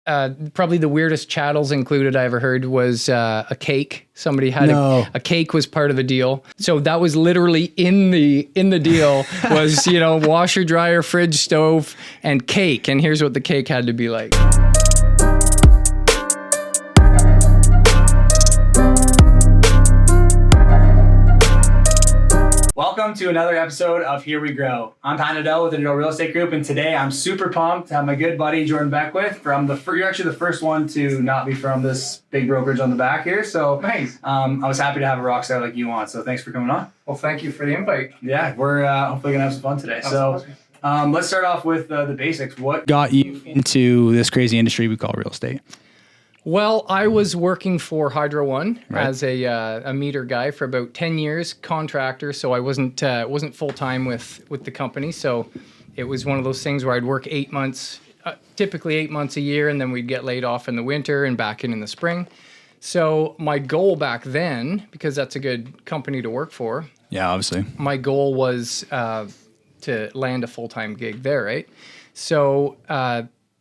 Probably the weirdest chattels included I ever heard was a cake. Somebody had a cake was part of the deal. So that was literally in the deal was, washer, dryer, fridge, stove, and cake. And here's what the cake had to be like. Welcome to another episode of Here We Grow. I'm Pat Nadell with the Real Estate Group, and today I'm super pumped to have my good buddy Jordan Beckwith from you're actually the first one to not be from this big brokerage on the back here. So nice. I was happy to have a rock star like you on. So thanks for coming on. Well, thank you for the invite. Yeah, we're hopefully gonna have some fun today. Let's start off with the basics. What got you into this crazy industry we call real estate? Well, I was working for Hydro One as a meter guy for about 10 years, contractor. So I wasn't full-time with the company. So it was one of those things where I'd work 8 months, typically 8 months a year, and then we'd get laid off in the winter and back in the spring. So my goal back then, because that's a good company to work for. Yeah, obviously. My goal was to land a full-time gig there, right? So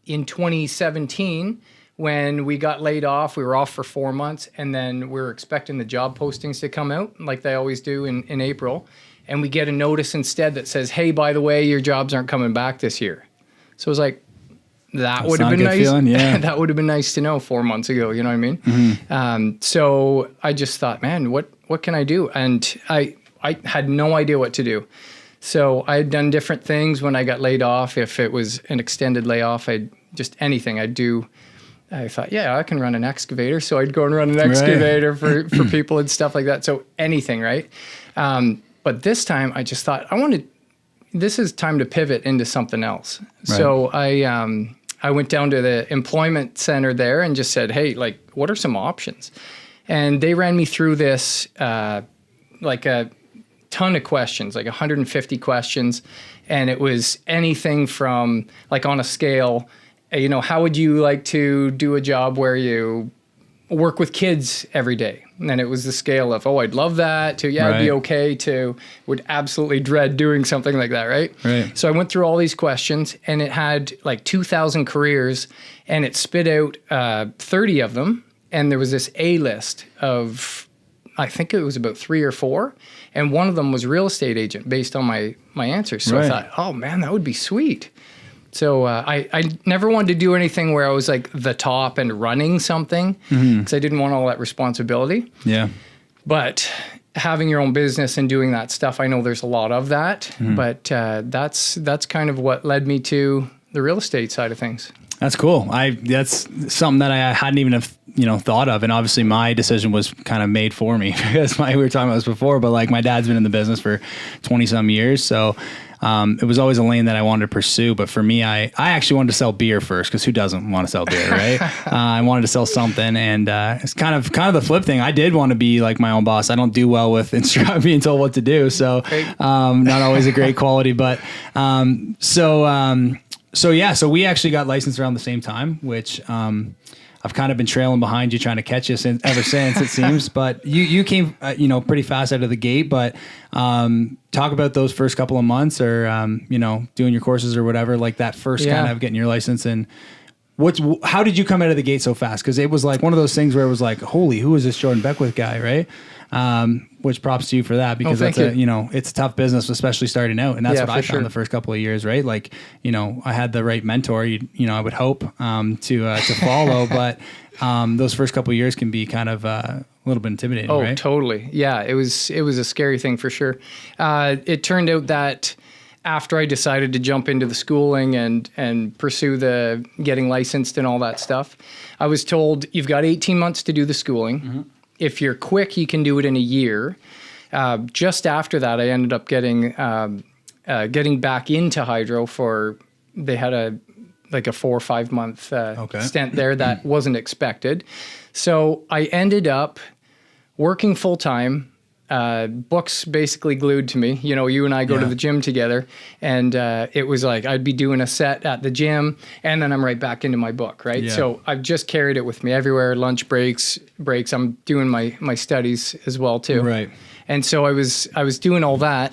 in 2017, when we got laid off, we were off for 4 months, and then we were expecting the job postings to come out like they always do in April. And we get a notice instead that says, hey, by the way, your jobs aren't coming back this year. So it was like, that would have been nice. Feeling, yeah. That would have been nice to know 4 months ago, you know what I mean? Mm-hmm. So I just thought, man, what can I do? And I had no idea what to do. So I had done different things when I got laid off. If it was an extended layoff, anything I'd do. I thought, yeah, I can run an excavator. So I'd go and run an excavator for people and stuff like that. So anything, right? But this time I just thought, this is time to pivot into something else. Right. So I went down to the employment center there and just said, hey, like, what are some options? And they ran me through this, like a ton of questions, like 150 questions. And it was anything from, like, on a scale, how would you like to do a job where you work with kids every day? And then it was the scale of, I'd love that, to, I'd be okay, to, would absolutely dread doing something like that, right? So I went through all these questions, and it had like 2,000 careers, and it spit out 30 of them. And there was this A list of, I think it was about 3 or 4. And one of them was real estate agent based on my answers. So I thought, oh man, that would be sweet. So I never wanted to do anything where I was like the top and running something, because I didn't want all that responsibility. Yeah. But having your own business and doing that stuff, I know there's a lot of that. But that's kind of what led me to the real estate side of things. That's cool. That's something that I hadn't even thought of, and obviously my decision was kind of made for me because we were talking about this before. But like, my dad's been in the business for 20 some years, so. It was always a lane that I wanted to pursue, but for me, I actually wanted to sell beer first, because who doesn't want to sell beer, right? I wanted to sell something, and it's kind of the flip thing. I did want to be like my own boss. I don't do well with being told what to do, so not always a great quality. But so we actually got licensed around the same time, which I've kind of been trailing behind you, trying to catch you ever since, it seems. But you came, pretty fast out of the gate. But talk about those first couple of months, or doing your courses or whatever, like that first kind of getting your license. And how did you come out of the gate so fast? Because it was like one of those things where it was like, holy, who is this Jordan Beckwith guy, right? Which props to you for that, because it's a tough business, especially starting out. And that's what I found the first couple of years, right? Like, I had the right mentor, I would hope, to follow, but, those first couple of years can be kind of, a little bit intimidating, right? Oh, totally. Yeah. It was a scary thing for sure. It turned out that after I decided to jump into the schooling and pursue the getting licensed and all that stuff, I was told, you've got 18 months to do the schooling. If you're quick, you can do it in a year. Just after that, I ended up getting back into hydro they had a 4 or 5 month stint there that wasn't expected. So I ended up working full time, books basically glued to me. You and I go to the gym together, and it was like I'd be doing a set at the gym, and then I'm right back into my book, right? Yeah. So I've just carried it with me everywhere. Lunch breaks. I'm doing my studies as well too. Right. And so I was doing all that.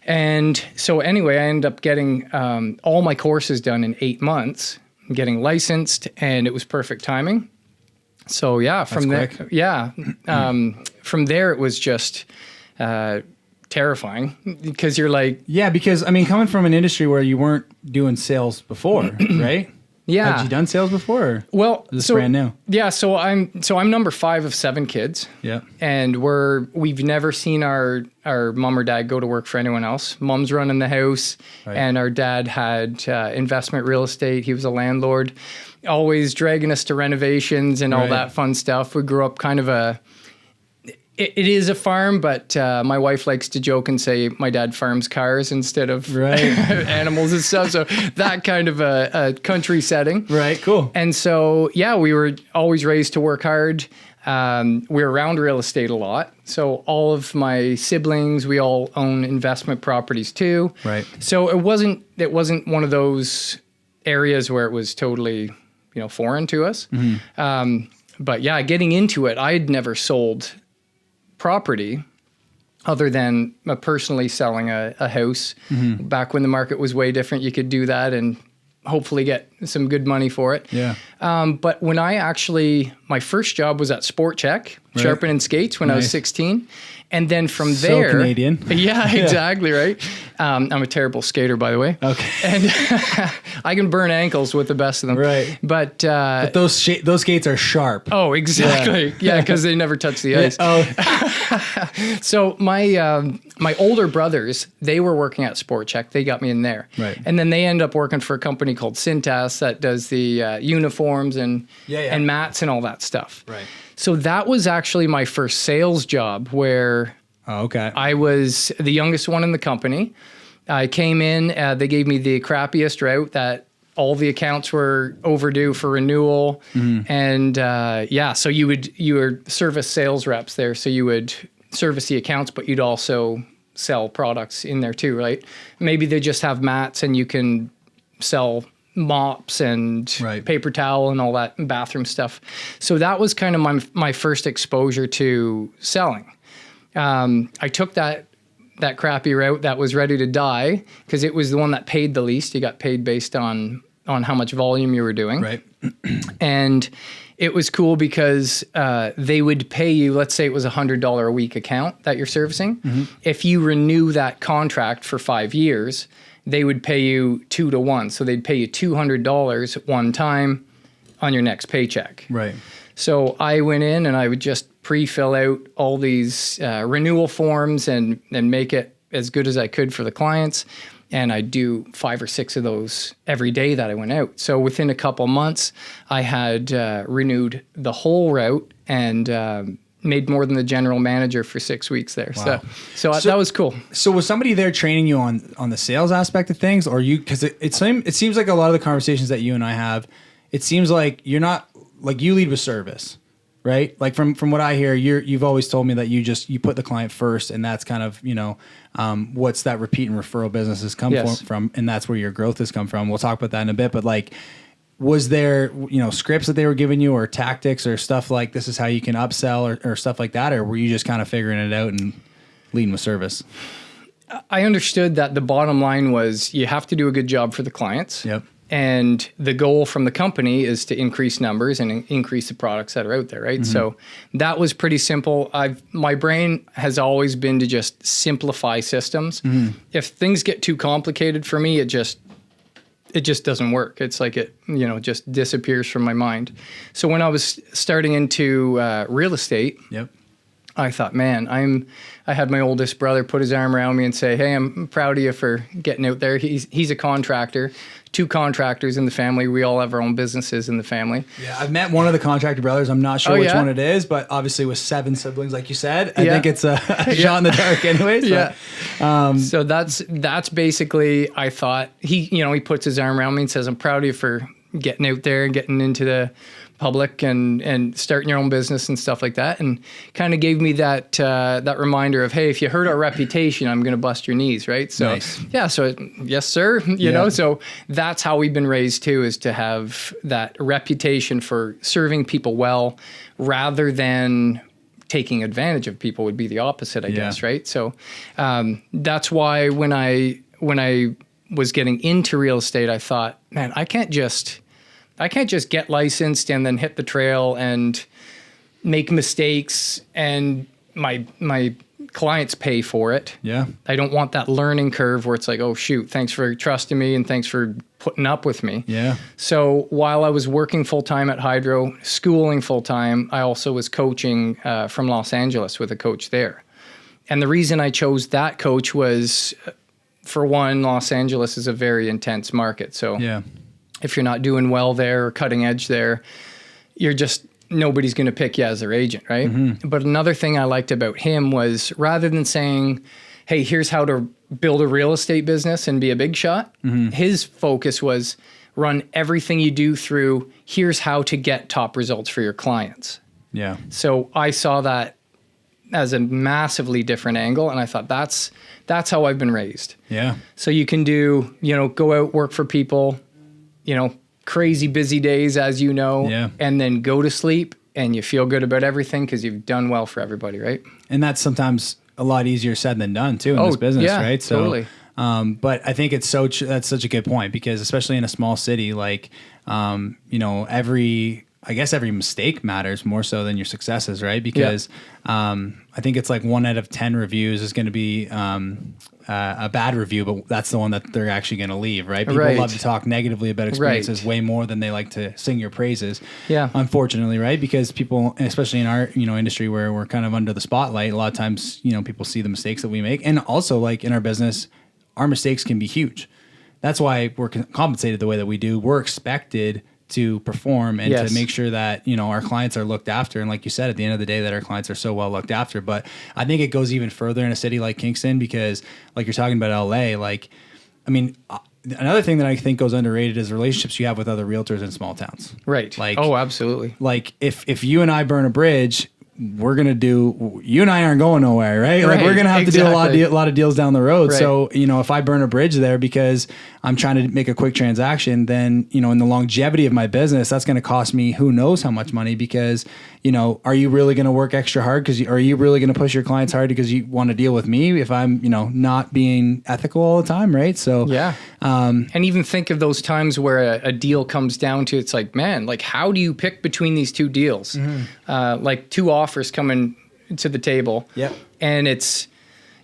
And so anyway, I ended up getting all my courses done in 8 months. getting licensed, and it was perfect timing. So yeah, from there, quick. yeah, from there it was just terrifying because you're like, Yeah, because I mean, coming from an industry where you weren't doing sales before, right? yeah. Had you done sales before? Or Well, is this brand new? Yeah, so I'm number 5 of 7 kids. Yeah. And we've never seen our mom or dad go to work for anyone else. Mom's running the house, Right. and our dad had investment real estate. He was a landlord, always dragging us to renovations and all Right. that fun stuff. We grew up kind of it is a farm, but my wife likes to joke and say my dad farms cars instead of Right. animals and stuff. So that kind of a country setting. Right. Cool. And so, yeah, we were always raised to work hard. We were around real estate a lot. So all of my siblings, we all own investment properties too. Right. So it wasn't one of those areas where it was totally, foreign to us. But yeah, getting into it, I'd never sold property other than personally selling a house. Back when the market was way different, you could do that and hopefully get some good money for it. Yeah. But when my first job was at Sport Check, Right. sharpening skates when I was Nice. 16. And then from So there, Canadian. Yeah, exactly. Right. I'm a terrible skater, by the way. Okay. And I can burn ankles with the best of them. Right. But, Those skates are sharp. oh, exactly. Yeah, because they never touch the ice. Oh, So my older brothers, they were working at Sport Check. They got me in there. Right. And then they end up working for a company called Cintas that does the uniforms and and mats and all that stuff. Right. So that was actually my first sales job where oh, okay. I was the youngest one in the company. I came in, they gave me the crappiest route that all the accounts were overdue for renewal. And so you were service sales reps there. So you would service the accounts, but you'd also sell products in there too, right? Maybe they just have mats and you can sell mops and Right. paper towel and all that bathroom stuff. So that was kind of my first exposure to selling. I took that crappy route that was ready to die because it was the one that paid the least. You got paid based on how much volume you were doing. Right. And it was cool because they would pay you, let's say it was $100 a week account that you're servicing. If you renew that contract for 5 years, they would pay you 2 to 1. So they'd pay you $200 one time on your next paycheck. Right. So I went in and I would just pre-fill out all these renewal forms and make it as good as I could for the clients. And I'd do 5 or 6 of those every day that I went out. So within a couple months, I had renewed the whole route and made more than the general manager for 6 weeks there. Wow. So that was cool. So was somebody there training you on the sales aspect of things, or you? Because it seems like a lot of the conversations that you and I have, it seems like you're not like you lead with service, right? Like from what I hear, you've always told me that you put the client first, and that's kind of what's that repeat and referral business has come Yes. from, and that's where your growth has come from. We'll talk about that in a bit, but like. Was there, scripts that they were giving you or tactics or stuff like this is how you can upsell or stuff like that? Or were you just kind of figuring it out and leading with service? I understood that the bottom line was you have to do a good job for the clients. Yep. And the goal from the company is to increase numbers and increase the products that are out there, right? So that was pretty simple. My brain has always been to just simplify systems. If things get too complicated for me, it just doesn't work. It's like it, just disappears from my mind. So when I was starting into real estate, Yep. I thought, man, I had my oldest brother put his arm around me and say, hey, I'm proud of you for getting out there. He's a contractor, 2 contractors in the family. We all have our own businesses in the family. Yeah, I've met one of the contractor brothers. I'm not sure Oh, which yeah? one it is, but obviously with 7 siblings, like you said, I Yeah. think it's a shot in the dark anyways. Yeah. So that's basically, I thought he puts his arm around me and says, I'm proud of you for getting out there and getting into the public and starting your own business and stuff like that. And kind of gave me that reminder of, hey, if you hurt our reputation, I'm going to bust your knees. Right. So Nice. yeah. So yes, sir. You know, so that's how we've been raised too, is to have that reputation for serving people well rather than taking advantage of people would be the opposite, I guess. Right. So that's why when I was getting into real estate, I thought, man, I can't just I can't just get licensed and then hit the trail and make mistakes and my clients pay for it. Yeah. I don't want that learning curve where it's like, oh shoot, thanks for trusting me and thanks for putting up with me. Yeah. So while I was working full-time at Hydro, schooling full-time, I also was coaching from Los Angeles with a coach there. And the reason I chose that coach was, for one, Los Angeles is a very intense market. So Yeah. if you're not doing well there or cutting edge there, nobody's going to pick you as their agent, right? Mm-hmm. But another thing I liked about him was, rather than saying, hey, here's how to build a real estate business and be a big shot, his focus was run everything you do through, here's how to get top results for your clients. Yeah. So I saw that as a massively different angle, and I thought that's how I've been raised. Yeah. So you can do, go out, work for people, crazy busy days, as you know, Yeah. and then go to sleep and you feel good about everything because you've done well for everybody, right? And that's sometimes a lot easier said than done too in this business, yeah, right? So, totally. But I think that's such a good point, because especially in a small city, like, every mistake matters more so than your successes, right? Because I think it's like 1 out of 10 reviews is going to be a bad review, but that's the one that they're actually going to leave, right? People Right. love to talk negatively about experiences way more than they like to sing your praises. Yeah. Unfortunately, right? Because people, especially in our industry where we're kind of under the spotlight, a lot of times people see the mistakes that we make, and also like in our business, our mistakes can be huge. That's why we're compensated the way that we do. We're expected to perform and Yes. to make sure that our clients are looked after, and like you said, at the end of the day, that our clients are so well looked after. But I think it goes even further in a city like Kingston, because like you're talking about LA, another thing that I think goes underrated is relationships you have with other realtors in small towns. Right. Like, oh, absolutely. like if you and I burn a bridge, you and I aren't going nowhere, right? Like, Right, we're gonna have to do exactly. a lot of deals down the road. Right. So, if I burn a bridge there because I'm trying to make a quick transaction, then, in the longevity of my business, that's going to cost me who knows how much money, because, are you really going to work extra hard? Are you really going to push your clients hard because you want to deal with me if I'm, not being ethical all the time, right? So, Yeah. And even think of those times where a deal comes down to, it's like, man, like, how do you pick between these two deals? Like two offers coming to the table. Yep. And it's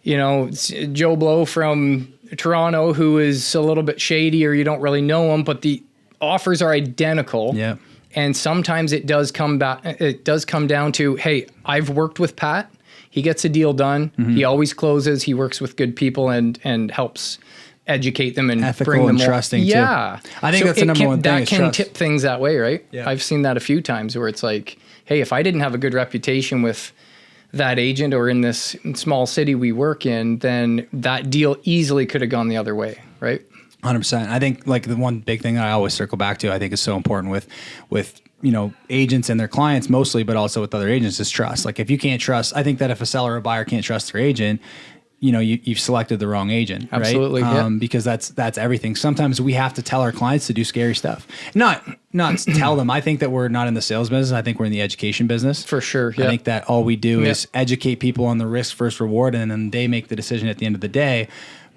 Joe Blow from Toronto who is a little bit shady, or you don't really know him, but the offers are identical. yeah. And sometimes it does come down to, hey, I've worked with Pat. He gets a deal done. He always closes. He works with good people and helps educate them and Ethical bring them and trusting, too. Yeah. I think that's the number one thing That is can trust. tip things that way, right? Yeah. I've seen that a few times where it's like, hey, if I didn't have a good reputation with that agent or in this small city we work in, then that deal easily could have gone the other way, right? 100%. I think like the one big thing that I always circle back to, I think is so important with agents and their clients mostly, but also with other agents, is trust. Like, if you can't trust, I think that if a seller or buyer can't trust their agent, you've selected the wrong agent, right? Absolutely, yeah. Because that's everything. Sometimes we have to tell our clients to do scary stuff. Not tell them. I think that we're not in the sales business. I think we're in the education business. For sure, I yeah. think that all we do is educate people on the risk versus reward, and then they make the decision at the end of the day.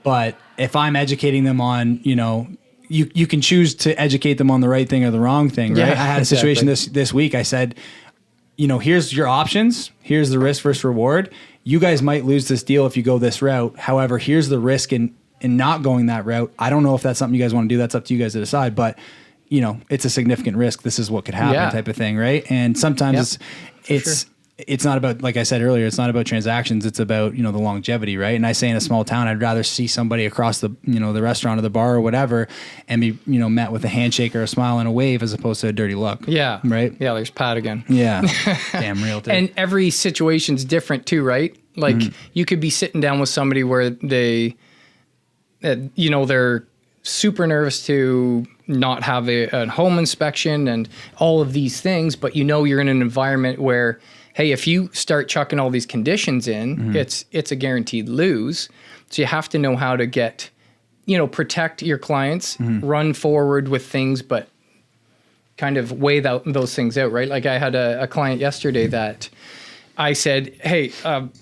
But if I'm educating them on, you can choose to educate them on the right thing or the wrong thing, right? Yeah, I had a situation this week. I said, here's your options. Here's the risk versus reward. You guys might lose this deal if you go this route. However, here's the risk in not going that route. I don't know if that's something you guys want to do. That's up to you guys to decide. But, it's a significant risk. This is what could happen, type of thing, right? And sometimes it's not about, like I said earlier, it's not about transactions. It's about, the longevity, right? And I say in a small town, I'd rather see somebody across the, the restaurant or the bar or whatever and be, met with a handshake or a smile and a wave as opposed to a dirty look. Yeah. Right? Yeah, there's Pat again. Yeah. Damn real, dude. And every situation's different too, right? Like you could be sitting down with somebody where they, they're super nervous to not have a home inspection and all of these things, but you're in an environment where, hey, if you start chucking all these conditions in, it's a guaranteed lose. So you have to know how to get, protect your clients, run forward with things, but kind of weigh those things out, right? Like I had a client yesterday that I said, hey,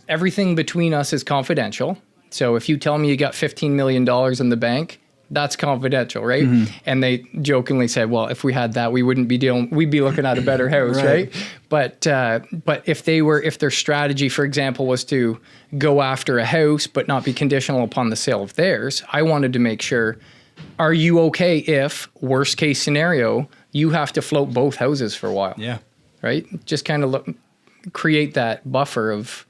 everything between us is confidential. So if you tell me you got $15 million in the bank, that's confidential, right? And they jokingly said, well, if we had that, we'd be looking at a better house, right? But if their strategy, for example, was to go after a house but not be conditional upon the sale of theirs, I wanted to make sure, are you okay if, worst case scenario, you have to float both houses for a while? Yeah. Right? Just kind of create that buffer of,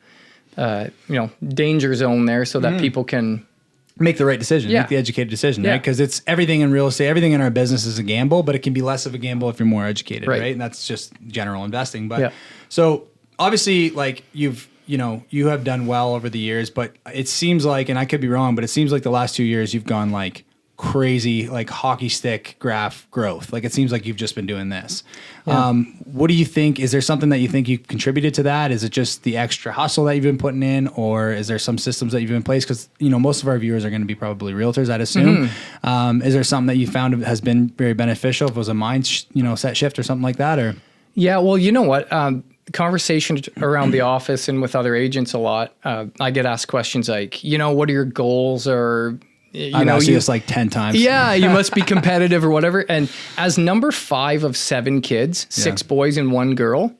danger zone there so that people can make the right decision, make the educated decision, right? Because it's everything in real estate, everything in our business is a gamble, but it can be less of a gamble if you're more educated, right? And that's just general investing. But so obviously, like you have done well over the years, but it seems like, and I could be wrong, but it seems like the last 2 years you've gone like crazy, like hockey stick graph growth. Like it seems like you've just been doing this. What do you think? Is there something that you think you contributed to that? Is it just the extra hustle that you've been putting in, or is there some systems that you've in place? Because most of our viewers are going to be probably realtors, I'd assume. Is there something that you found has been very beneficial? If it was a mind, set shift or something like that, or? Yeah, well, you know what? Conversation around the office and with other agents a lot. I get asked questions like, what are your goals, or I see this like 10 times. Yeah, you must be competitive or whatever. And as number 5 of 7 kids, 6 boys and 1 girl,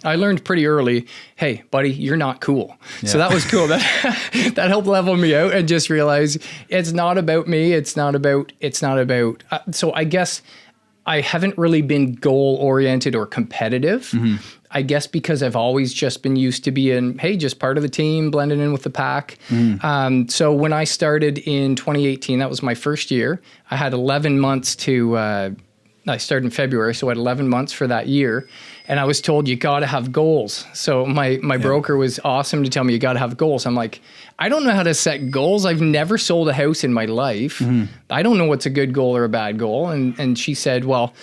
I learned pretty early, hey, buddy, you're not cool. So that was cool. That helped level me out and just realize it's not about me. It's not about. So I guess I haven't really been goal oriented or competitive. I guess because I've always just been used to being, hey, just part of the team, blending in with the pack. So when I started in 2018, that was my first year. I had 11 months I started in February, so I had 11 months for that year. And I was told, you got to have goals. So my broker was awesome to tell me, you got to have goals. I'm like, I don't know how to set goals. I've never sold a house in my life. I don't know what's a good goal or a bad goal. And she said, well,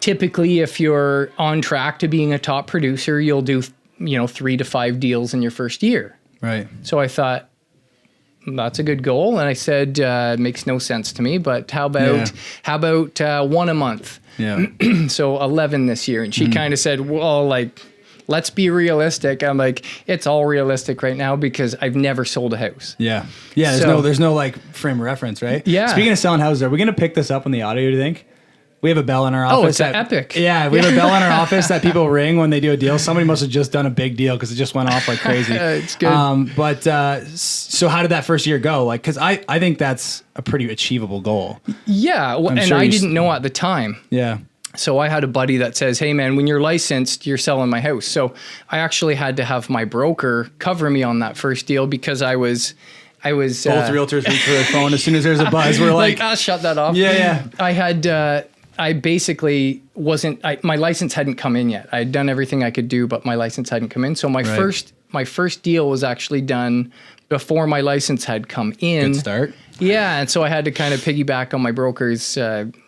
typically, if you're on track to being a top producer, you'll do, 3 to 5 deals in your first year. Right. So I thought, that's a good goal. And I said, it makes no sense to me, but how about 1 a month? Yeah. So 11 this year. And she kind of said, well, like, let's be realistic. I'm like, it's all realistic right now because I've never sold a house. Yeah. Yeah. There's no like frame of reference, right? Yeah. Speaking of selling houses, are we going to pick this up on the audio, do you think? We have a bell in our office. Oh, it's epic. Yeah, we have a bell in our office that people ring when they do a deal. Somebody must have just done a big deal because it just went off like crazy. It's good. So how did that first year go? Like, because I think that's a pretty achievable goal. Yeah, and I didn't know at the time. Yeah. So I had a buddy that says, hey man, when you're licensed, you're selling my house. So I actually had to have my broker cover me on that first deal because I was both realtors reach for their phone as soon as there's a buzz. We're like, shut that off. Yeah. I basically my license hadn't come in yet. I had done everything I could do, but my license hadn't come in. So my first deal was actually done before my license had come in. Good start. Yeah, and so I had to kind of piggyback on my broker's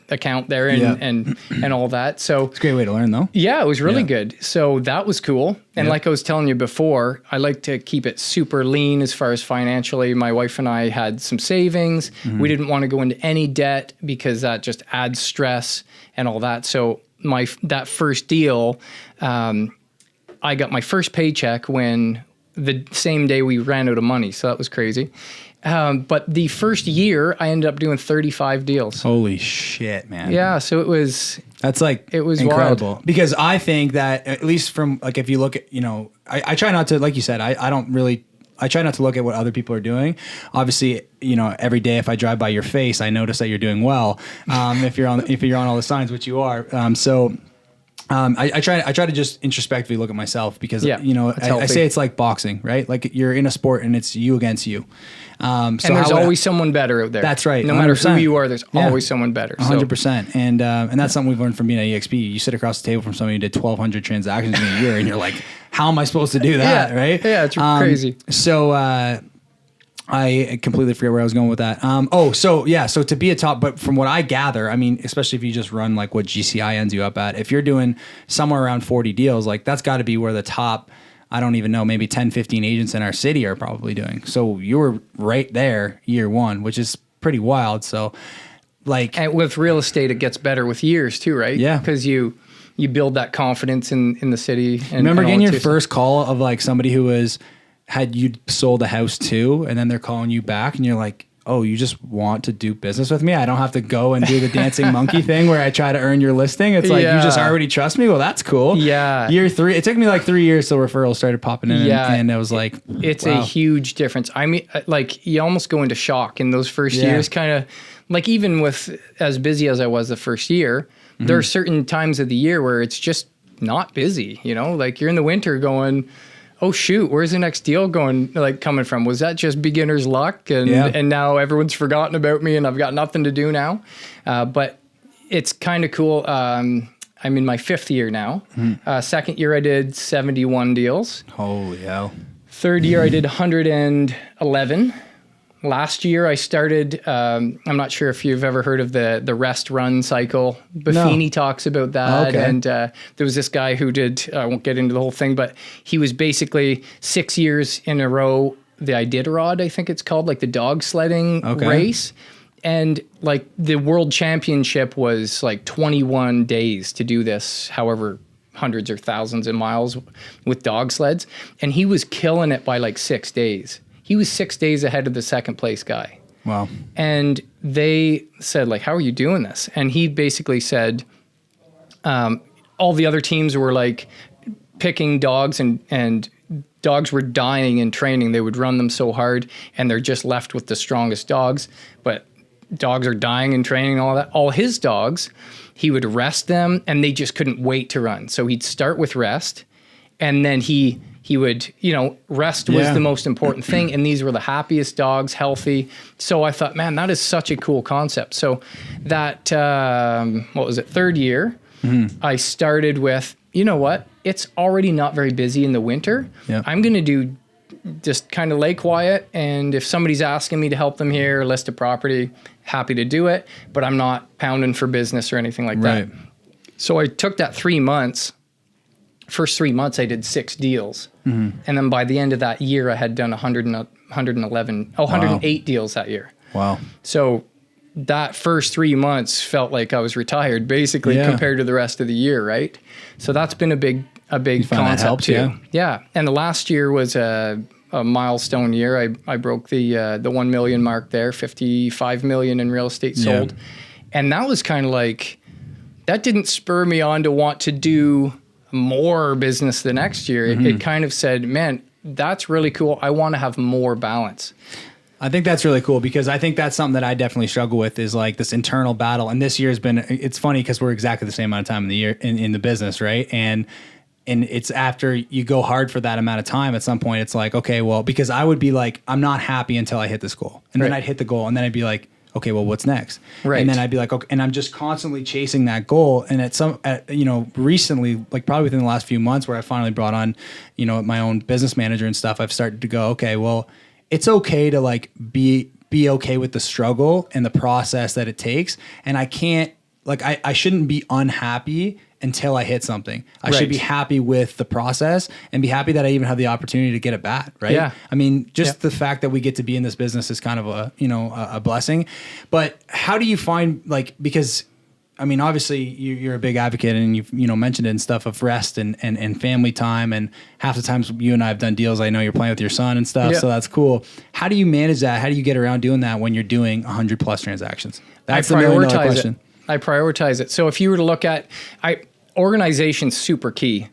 account there and all that. So it's a great way to learn, though. Yeah, it was really good. So that was cool. And like I was telling you before, I like to keep it super lean as far as financially. My wife and I had some savings. We didn't want to go into any debt because that just adds stress and all that. So that first deal, I got my first paycheck when the same day we ran out of money. So that was crazy. But the first year, I ended up doing 35 deals. Holy shit, man. Yeah, so it was incredible. Wild. Because I think that, at least from, like, if you look at, I try not to, like you said, I try not to look at what other people are doing. Obviously, every day if I drive by your face, I notice that you're doing well. If you're on all the signs, which you are. I try to just introspectively look at myself because, I say it's like boxing, right? Like you're in a sport and it's you against you. And there's always someone better out there. That's right. No 100%. Matter who you are, there's always someone better. 100%. And that's something we've learned from being at EXP. You sit across the table from somebody who did 1,200 transactions in a year and you're like, how am I supposed to do that? Right? Yeah, it's crazy. So, I completely forget where I was going with that. So to be a top, but from what I gather, I mean, especially if you just run like what GCI ends you up at, if you're doing somewhere around 40 deals, like that's got to be where the top, I don't even know, maybe 10, 15 agents in our city are probably doing. So you were right there year one, which is pretty wild. So like, and with real estate, it gets better with years too, right? Yeah. Because you build that confidence in the city. And, remember getting your first call of like somebody who had you sold a house to, and then they're calling you back and you're like, oh, you just want to do business with me? I don't have to go and do the dancing monkey thing where I try to earn your listing. It's like, you just already trust me? Well, that's cool. Yeah. Year 3, it took me like 3 years till referrals started popping in. And it was like, it's wow. a huge difference. I mean, like you almost go into shock in those first years, kind of like even with as busy as I was the first year, there are certain times of the year where it's just not busy, you know, like you're in the winter going, oh shoot, where's the next deal coming from? Was that just beginner's luck? And now everyone's forgotten about me and I've got nothing to do now. But it's kind of cool. I'm in my 5th year now. Second year I did 71 deals. Holy hell. Third year I did 111. Last year I started, I'm not sure if you've ever heard of the rest run cycle. Buffini talks about that. Okay. And there was this guy who did, I won't get into the whole thing, but he was basically 6 years in a row, the Iditarod, I think it's called, like the dog sledding race. And like the world championship was like 21 days to do this, however hundreds or thousands of miles with dog sleds. And he was killing it by like 6 days. He was 6 days ahead of the second place guy. Wow. And they said, like, how are you doing this? And he basically said, all the other teams were like picking dogs and dogs were dying in training. They would run them so hard and they're just left with the strongest dogs. But dogs are dying in training and all that. All his dogs, he would rest them and they just couldn't wait to run. So he'd start with rest and then he would, you know, rest was the most important thing. And these were the happiest dogs, healthy. So I thought, man, that is such a cool concept. So that, third year, I started with, you know what? It's already not very busy in the winter. Yep. I'm going to do just kind of lay quiet. And if somebody's asking me to help them here, list a property, happy to do it. But I'm not pounding for business or anything like that. So I took that 3 months. First 3 months, I did 6 deals. And then by the end of that year, I had done 108 deals that year. Wow. So that first 3 months felt like I was retired, basically, compared to the rest of the year, right? So that's been a big concept helped, too. Yeah. And the last year was a milestone year. I broke the 1 million mark there, 55 million in real estate sold. And that was kind of like, that didn't spur me on to want to do more business the next year. It kind of said, man, that's really cool. I want to have more balance. I think that's really cool because I think that's something that I definitely struggle with is like this internal battle. And this year has been, it's funny because we're exactly the same amount of time in the year in the business, right? And it's after you go hard for that amount of time, at some point it's like, okay, well, because I would be like, I'm not happy until I hit this goal. And then I'd hit the goal and then I'd be like, okay, well, what's next? Right. And then I'd be like, okay, and I'm just constantly chasing that goal. And recently, like probably within the last few months where I finally brought on, you know, my own business manager and stuff, I've started to go, okay, well, it's okay to like be okay with the struggle and the process that it takes. And I can't, like, I shouldn't be unhappy until I hit something. I should be happy with the process and be happy that I even have the opportunity to get it back. Right. Yeah. I mean, just the fact that we get to be in this business is kind of a blessing. But how do you find, like, because I mean, obviously you're a big advocate and you've, mentioned it and stuff of rest and family time. And half the times you and I have done deals, I know you're playing with your son and stuff. Yeah. So that's cool. How do you manage that? How do you get around doing that when you're doing 100+ transactions? That's the $1 million question. I prioritize it. So if you were to look at, organization's super key.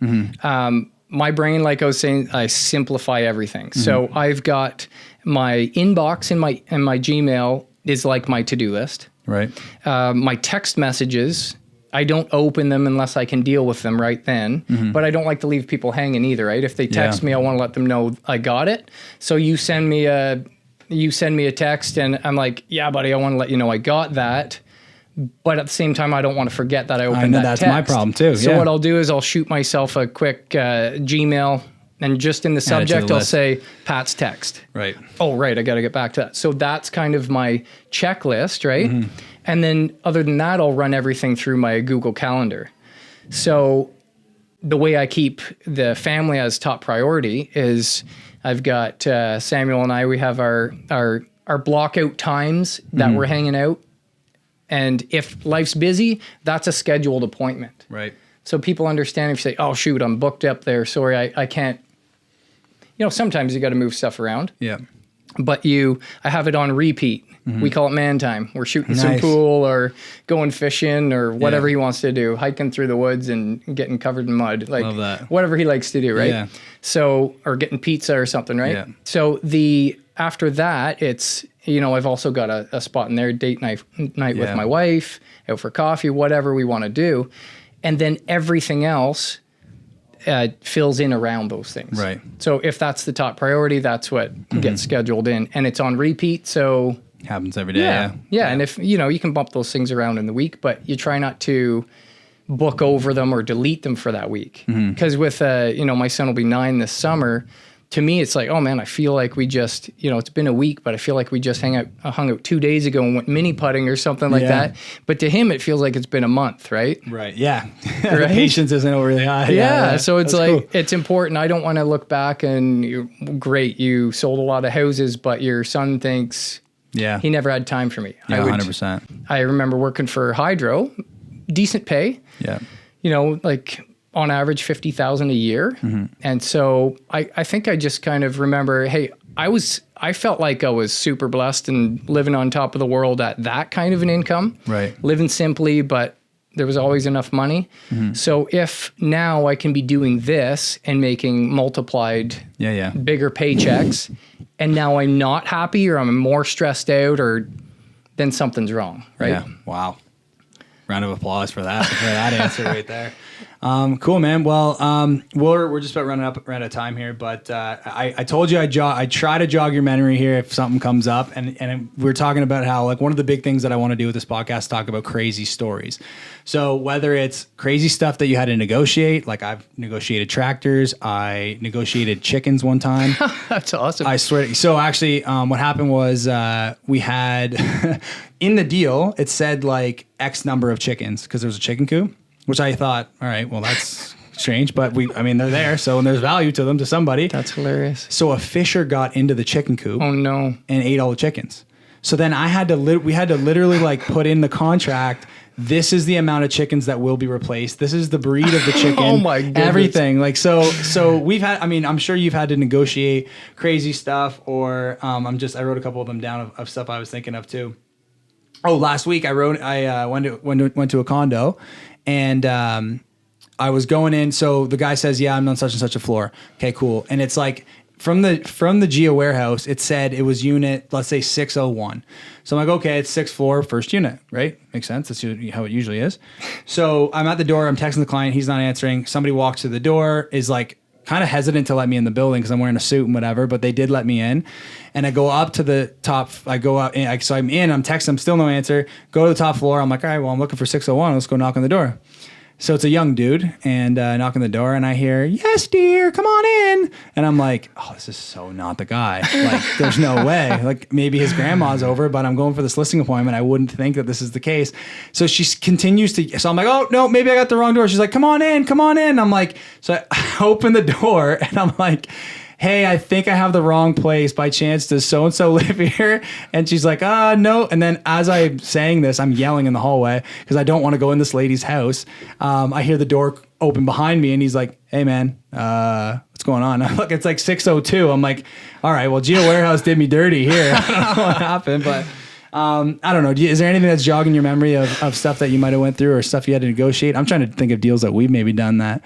My brain, like I was saying, I simplify everything. So I've got my inbox in my Gmail is like my to-do list. Right. My text messages, I don't open them unless I can deal with them right then. But I don't like to leave people hanging either, right? If they text me, I want to let them know I got it. So you send me a text and I'm like, yeah, buddy, I want to let you know I got that. But at the same time, I don't want to forget that I opened that text. That's my problem too. So what I'll do is I'll shoot myself a quick Gmail, and just in the subject, I'll say Pat's text. Right. Oh, right. I got to get back to that. So that's kind of my checklist, right? And then other than that, I'll run everything through my Google Calendar. So the way I keep the family as top priority is I've got Samuel and I, we have our block out times that we're hanging out. And if life's busy, that's a scheduled appointment. Right. So people understand if you say, oh, shoot, I'm booked up there. Sorry, I can't. Sometimes you got to move stuff around. Yeah. but I have it on repeat. We call it man time. We're shooting some Nice. pool or going fishing or whatever Yeah. he wants to do, hiking through the woods and getting covered in mud, like Love that. whatever he likes to do, right? Yeah. So, or getting pizza or something, right? Yeah. So after that, it's, I've also got a spot in there, date night with Yeah. my wife, out for coffee, whatever we want to do. And then everything else fills in around those things. Right. So if that's the top priority, that's what gets scheduled in, and it's on repeat. So Happens every day. yeah. And if, you can bump those things around in the week, but you try not to book over them or delete them for that week. Because with, my son will be 9 this summer. To me, it's like, oh man, I feel like we just, it's been a week, but I feel like we just hung out 2 days ago and went mini putting or something like that. But to him, it feels like it's been a month, right? Right. Yeah. The patience isn't really high. Yeah. So it's That's like, cool. it's important. I don't want to look back and great, you sold a lot of houses, but your son thinks Yeah. he never had time for me. Yeah, 100%. I remember working for Hydro, decent pay, Yeah. like on average 50,000 a year. And so I think I just kind of remember, hey, I felt like I was super blessed and living on top of the world at that kind of an income. Right. Living simply, but there was always enough money. So if now I can be doing this and making multiplied Yeah. bigger paychecks, and now I'm not happy or I'm more stressed out, or then something's wrong, right? Yeah. Wow. Round of applause for that answer right there. Cool, man. Well, we're just about running out of time here, but I told you I try to jog your memory here if something comes up, and we're talking about how, like, one of the big things that I want to do with this podcast is talk about crazy stories. So whether it's crazy stuff that you had to negotiate, like I've negotiated tractors, I negotiated chickens one time. That's awesome. I swear. So actually, what happened was we had in the deal, it said like X number of chickens because there was a chicken coop, which I thought, all right, well, that's strange, but they're there. So, and there's value to them to somebody. That's hilarious. So a fisher got into the chicken coop Oh no. and ate all the chickens. So then we had to literally like put in the contract, this is the amount of chickens that will be replaced. This is the breed of the chicken. Oh my goodness. Everything. Like, so we've had, I'm sure you've had to negotiate crazy stuff, or I wrote a couple of them down of stuff I was thinking of too. Oh, last week I went to a condo, and I was going in. So the guy says, yeah, I'm on such and such a floor. Okay, cool. And it's like, from the Geo warehouse, it said it was unit, let's say 601. So I'm like, okay, it's 6th floor, first unit, right? Makes sense. That's how it usually is. So I'm at the door. I'm texting the client. He's not answering. Somebody walks through the door, is like kind of hesitant to let me in the building because I'm wearing a suit and whatever, but they did let me in. And I go up to the top. I go up. So I'm in. I'm texting. Still no answer. Go to the top floor. I'm like, all right, well, I'm looking for 601. Let's go knock on the door. So it's a young dude, and knock on the door, and I hear, yes, dear, come on in. And I'm like, oh, this is so not the guy. Like, there's no way. Like, maybe his grandma's over, but I'm going for this listing appointment. I wouldn't think that this is the case. So she continues to, so I'm like, oh, no, maybe I got the wrong door. She's like, come on in, come on in. I'm like, so I open the door, and I'm like, hey, I think I have the wrong place. By chance, does so-and-so live here? And she's like, no. And then as I'm saying this, I'm yelling in the hallway because I don't want to go in this lady's house. I hear the door open behind me, and he's like, hey, man, what's going on? Look, it's like 602. I'm like, all right, well, Geo Warehouse did me dirty here. I don't know what happened, but I don't know. Is there anything that's jogging your memory of stuff that you might have went through or stuff you had to negotiate? I'm trying to think of deals that we've maybe done that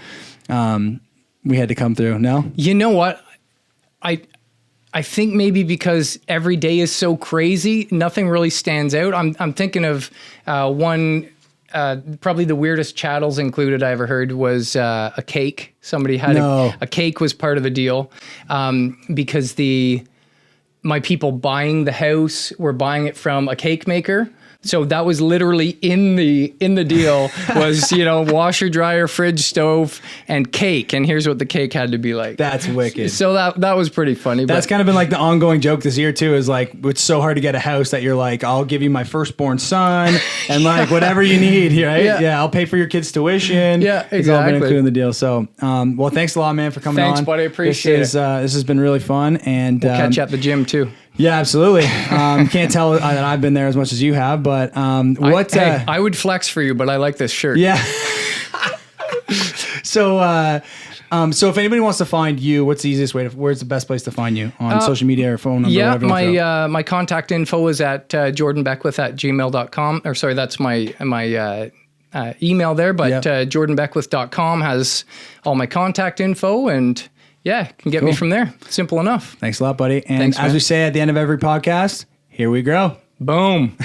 we had to come through. No? You know what? I think maybe because every day is so crazy, nothing really stands out. I'm thinking of one, probably the weirdest chattels included I ever heard was a cake. Somebody had a cake was part of the deal because my people buying the house were buying it from a cake maker. So that was literally in the deal was, washer, dryer, fridge, stove, and cake. And here's what the cake had to be like. That's wicked. So that was pretty funny. That's kind of been like the ongoing joke this year too, is like, it's so hard to get a house that you're like, I'll give you my firstborn son and like whatever you need, right? Yeah. I'll pay for your kids' tuition. Yeah, exactly. It's all been included in the deal. So, well, thanks a lot, man, for coming on. Thanks, buddy. Appreciate it. This has been really fun. And we'll catch you at the gym too. Yeah, absolutely. Can't tell that I've been there as much as you have, but I would flex for you, but I like this shirt. Yeah. So if anybody wants to find you, what's the easiest way where's the best place to find you on social media or phone number? Yeah, whatever you want to my contact info is at jordanbeckwith@gmail.com. Or sorry, that's my email there. But jordanbeckwith.com has all my contact info, and can get me from there. Simple enough. Thanks a lot, buddy. And Thanks, as man. we say at the end of every podcast, here we grow. Boom.